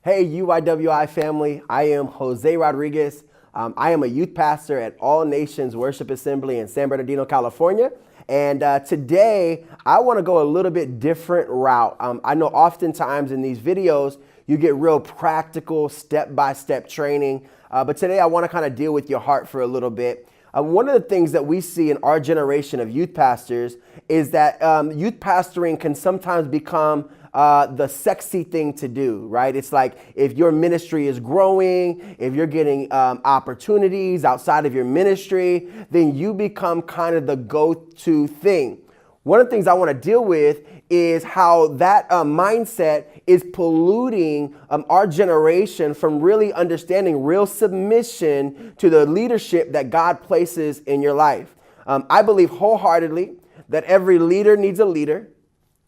Hey, UYWI family, I am Jose Rodriguez. I am a youth pastor at All Nations Worship Assembly in San Bernardino, California. And today, I want to go a little bit different route. I know oftentimes in these videos, you get real practical, step-by-step training. But today, I want to kind of deal with your heart for a little bit. One of the things that we see in our generation of youth pastors is that youth pastoring can sometimes become the sexy thing to do, right? It's like if your ministry is growing, if you're getting opportunities outside of your ministry, then you become kind of the go-to thing. One of the things I want to deal with is how that mindset is polluting our generation from really understanding real submission to the leadership that God places in your life. I believe wholeheartedly that every leader needs a leader.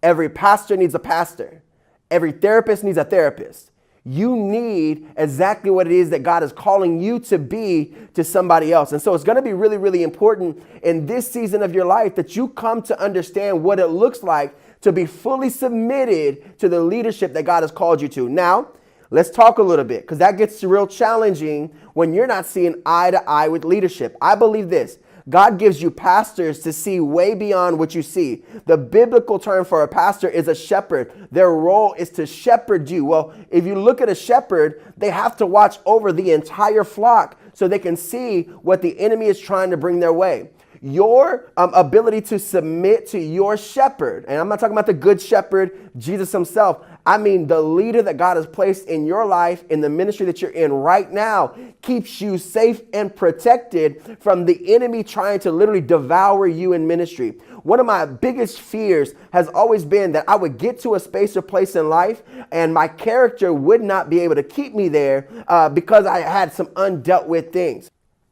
Every pastor needs a pastor. Every therapist needs a therapist. You need exactly what it is that God is calling you to be to somebody else. And so it's going to be really, really important in this season of your life that you come to understand what it looks like to be fully submitted to the leadership that God has called you to. Now, let's talk a little bit because that gets real challenging when you're not seeing eye to eye with leadership. I believe this. God gives you pastors to see way beyond what you see. The biblical term for a pastor is a shepherd. Their role is to shepherd you. Well, if you look at a shepherd, they have to watch over the entire flock so they can see what the enemy is trying to bring their way. Your ability to submit to your shepherd, and I'm not talking about the good shepherd, Jesus himself. I mean, the leader that God has placed in your life, in the ministry that you're in right now, keeps you safe and protected from the enemy trying to literally devour you in ministry. One of my biggest fears has always been that I would get to a space or place in life and my character would not be able to keep me there because I had some undealt with things.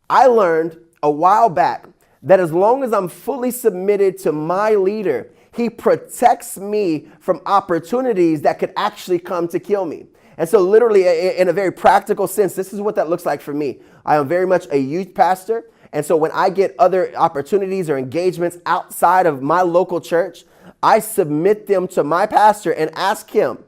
I learned a while back that as long as I'm fully submitted to my leader, he protects me from opportunities that could actually come to kill me. And so literally in a very practical sense, this is what that looks like for me. I am very much a youth pastor. And so when I get other opportunities or engagements outside of my local church, I submit them to my pastor and ask him,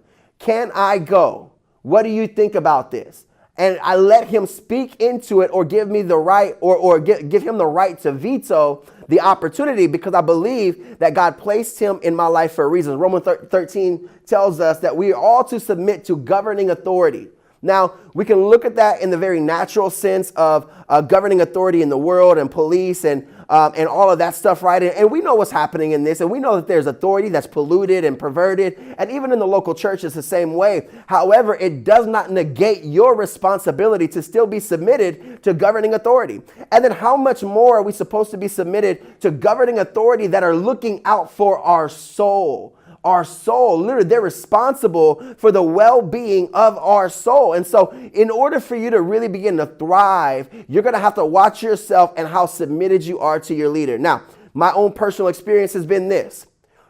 can I go? What do you think about this? And I let him speak into it or give me the right or give him the right to veto the opportunity because I believe that God placed him in my life for a reason. Romans 13 tells us that we are all to submit to governing authority. Now, we can look at that in the very natural sense of governing authority in the world and police and all of that stuff, right? And we know what's happening in this, and we know that there's authority that's polluted and perverted, and even in the local church, it's the same way. However, it does not negate your responsibility to still be submitted to governing authority. And then how much more are we supposed to be submitted to governing authority that are looking out for our soul? Our soul, literally, they're responsible for the well-being of our soul. And so in order for you to really begin to thrive, you're going to have to watch yourself and how submitted you are to your leader. Now, my own personal experience has been this.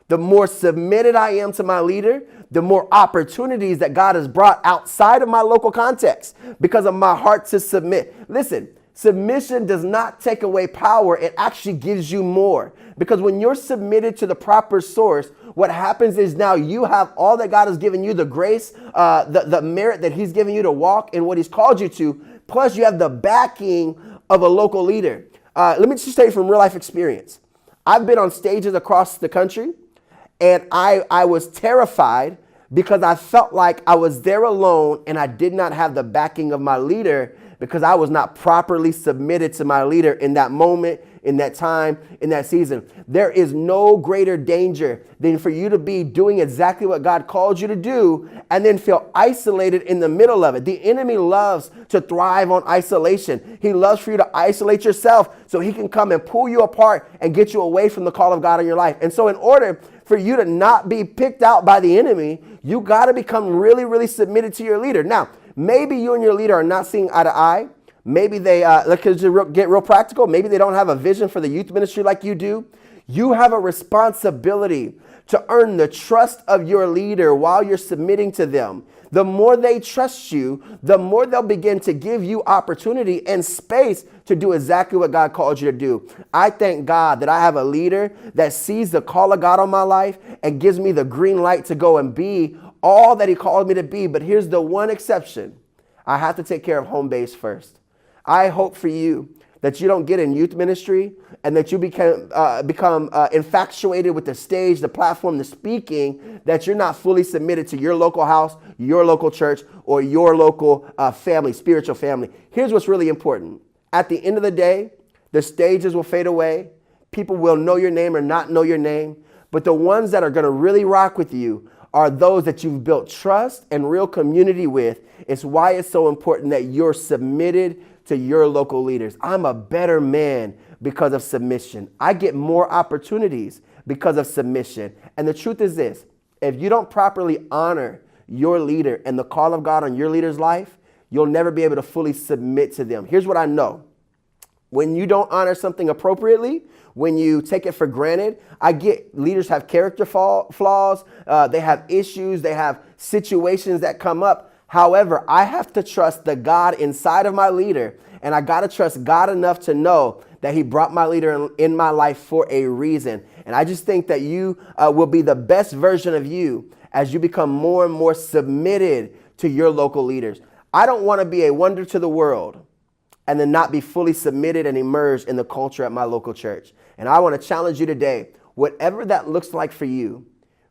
The more submitted I am to my leader, the more opportunities that God has brought outside of my local context because of my heart to submit. Listen, submission does not take away power. It actually gives you more. Because when you're submitted to the proper source, what happens is now you have all that God has given you, the grace, the merit that he's given you to walk in what he's called you to. Plus you have the backing of a local leader. Let me just tell you from real life experience. I've been on stages across the country and I was terrified because I felt like I was there alone and I did not have the backing of my leader because I was not properly submitted to my leader in that moment, in that time, in that season. There is no greater danger than for you to be doing exactly what God called you to do and then feel isolated in the middle of it. The enemy loves to thrive on isolation. He loves for you to isolate yourself so he can come and pull you apart and get you away from the call of God in your life. And so in order for you to not be picked out by the enemy, you got to become really, really submitted to your leader. Now, maybe you and your leader are not seeing eye to eye. Maybe they, let's get real practical. Maybe they don't have a vision for the youth ministry like you do. You have a responsibility to earn the trust of your leader while you're submitting to them. The more they trust you, the more they'll begin to give you opportunity and space to do exactly what God called you to do. I thank God that I have a leader that sees the call of God on my life and gives me the green light to go and be all that he called me to be. But here's the one exception. I have to take care of home base first. I hope for you that you don't get in youth ministry and that you become infatuated with the stage, the platform, the speaking, that you're not fully submitted to your local house, your local church, or your local family, spiritual family. Here's what's really important. At the end of the day, the stages will fade away. People will know your name or not know your name. But the ones that are going to really rock with you are those that you've built trust and real community with. It's why it's so important that you're submitted to your local leaders. I'm a better man because of submission. I get more opportunities because of submission. And the truth is this, if you don't properly honor your leader and the call of God on your leader's life, you'll never be able to fully submit to them. Here's what I know. When you don't honor something appropriately, when you take it for granted, I get leaders have character flaws. They have issues. They have situations that come up. However, I have to trust the God inside of my leader. And I got to trust God enough to know that he brought my leader in my life for a reason. And I just think that you will be the best version of you as you become more and more submitted to your local leaders. I don't want to be a wonder to the world and then not be fully submitted and immersed in the culture at my local church. And I want to challenge you today, whatever that looks like for you,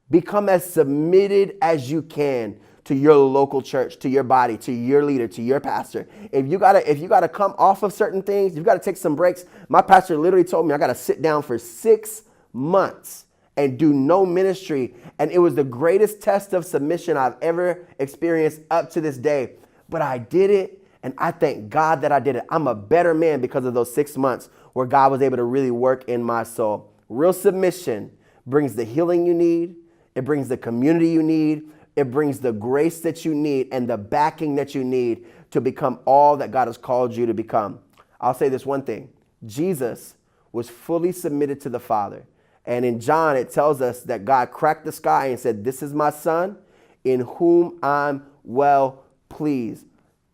become as submitted as you can to your local church, to your body, to your leader, to your pastor. If you gotta come off of certain things, you've got to take some breaks. My pastor literally told me I got to sit down for 6 months and do no ministry. And it was the greatest test of submission I've ever experienced up to this day. But I did it. And I thank God that I did it. I'm a better man because of those 6 months where God was able to really work in my soul. Real submission brings the healing you need. It brings the community you need. It brings the grace that you need and the backing that you need to become all that God has called you to become. I'll say this one thing. Jesus was fully submitted to the Father. And in John, it tells us that God cracked the sky and said, "This is my son in whom I'm well pleased."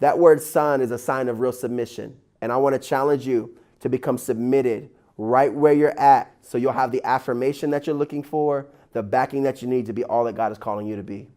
That word son is a sign of real submission. And I want to challenge you to become submitted right where you're at so you'll have the affirmation that you're looking for, the backing that you need to be all that God is calling you to be.